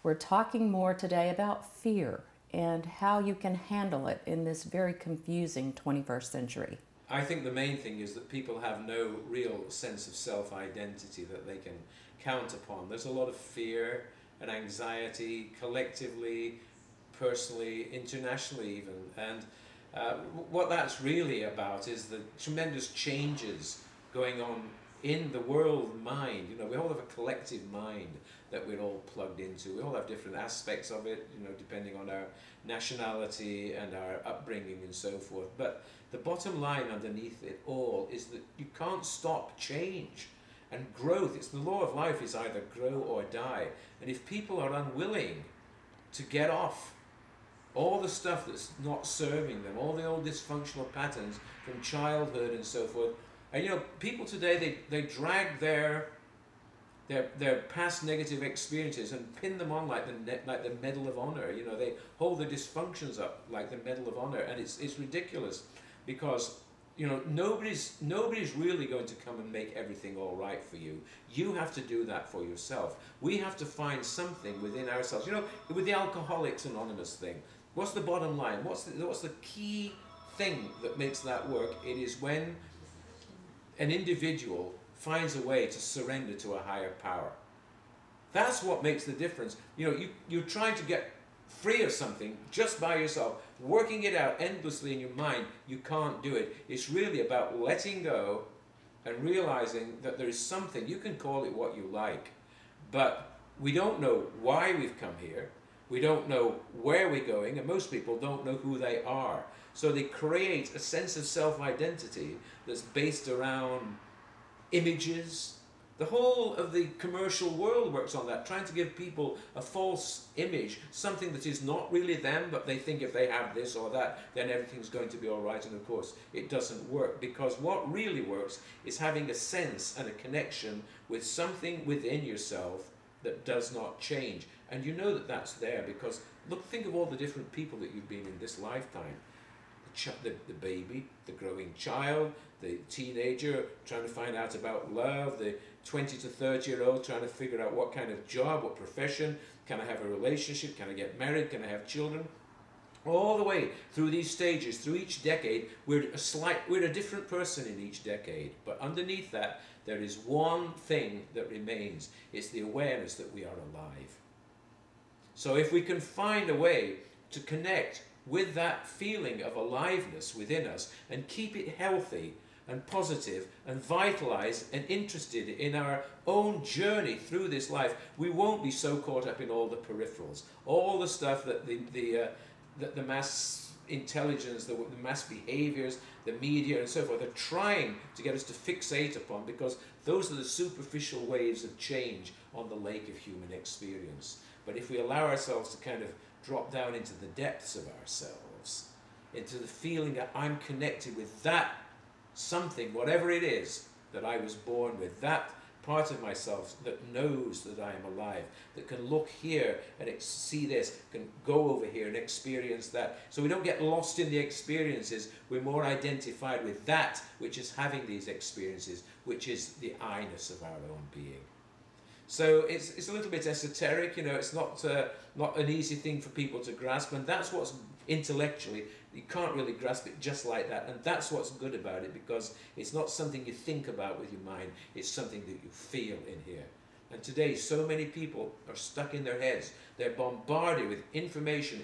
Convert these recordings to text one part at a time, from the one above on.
We're talking more today about fear and how you can handle it in this very confusing 21st century. I think the main thing is that people have no real sense of self-identity that they can count upon. There's a lot of fear and anxiety collectively, personally, internationally even. And what that's really about is the tremendous changes going on in the world mind. You know, we all have a collective mind that we're all plugged into. We all have different aspects of it, you know, depending on our nationality and our upbringing and so forth. But the bottom line underneath it all is that you can't stop change and growth. It's the law of life is either grow or die. And if people are unwilling to get off all the stuff that's not serving them, all the old dysfunctional patterns from childhood and so forth, and you know, people today, they drag their past negative experiences and pin them on like the Medal of Honor. You know, they hold the dysfunctions up like the Medal of Honor, and it's ridiculous because you know nobody's really going to come and make everything all right for you. You have to do that for yourself. We have to find something within ourselves. You know, with the Alcoholics Anonymous thing, what's the bottom line? What's the key thing that makes that work? It is when an individual finds a way to surrender to a higher power. That's what makes the difference. You know, you're trying to get free of something just by yourself, working it out endlessly in your mind. You can't do it. It's really about letting go and realizing that there is something. You can call it what you like, but we don't know why we've come here. We don't know where we're going, and most people don't know who they are. So they create a sense of self-identity that's based around images. The whole of the commercial world works on that, trying to give people a false image, something that is not really them, but they think if they have this or that, then everything's going to be all right. And of course, it doesn't work, because what really works is having a sense and a connection with something within yourself that does not change. And you know that that's there because, look, think of all the different people that you've been in this lifetime. The baby, the growing child, the teenager trying to find out about love, the 20 to 30-year-old trying to figure out what kind of job, what profession, can I have a relationship, can I get married, can I have children? All the way through these stages, through each decade, we're a different person in each decade. But underneath that, there is one thing that remains. It's the awareness that we are alive. So if we can find a way to connect with that feeling of aliveness within us and keep it healthy and positive and vitalized and interested in our own journey through this life, we won't be so caught up in all the peripherals, all the stuff that the mass intelligence, the mass behaviors, the media and so forth are trying to get us to fixate upon, because those are the superficial waves of change on the lake of human experience. But if we allow ourselves to kind of drop down into the depths of ourselves, into the feeling that I'm connected with that something, whatever it is that I was born with, that part of myself that knows that I am alive, that can look here and see this, can go over here and experience that. So we don't get lost in the experiences, we're more identified with that which is having these experiences, which is the I-ness of our own being. So it's a little bit esoteric, you know, it's not an easy thing for people to grasp, and that's what's intellectually, you can't really grasp it just like that, and that's what's good about it, because it's not something you think about with your mind, it's something that you feel in here. And today, so many people are stuck in their heads. They're bombarded with information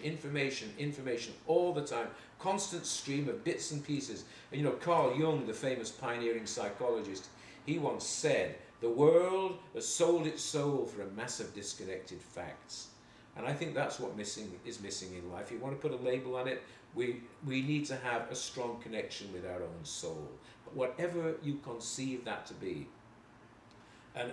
all the time, constant stream of bits and pieces. And you know, Carl Jung, the famous pioneering psychologist, he once said, "The world has sold its soul for a mass of disconnected facts." And I think that's what is missing in life. You want to put a label on it, we need to have a strong connection with our own soul. But whatever you conceive that to be. And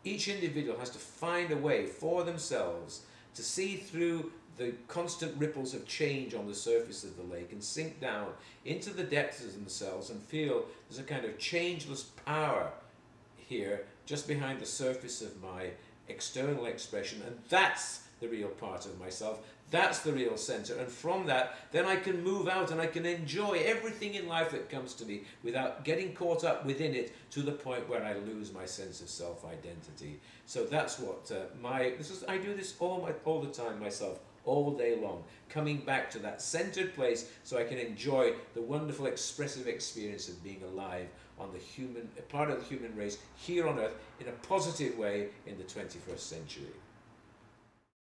each individual has to find a way for themselves to see through the constant ripples of change on the surface of the lake and sink down into the depths of themselves and feel there's a kind of changeless power here just behind the surface of my external expression, and that's the real part of myself. That's the real center. And from that, then I can move out and I can enjoy everything in life that comes to me without getting caught up within it to the point where I lose my sense of self-identity. So that's what I do this all the time myself, all day long, coming back to that centered place so I can enjoy the wonderful expressive experience of being alive on a part of the human race here on earth in a positive way in the 21st century.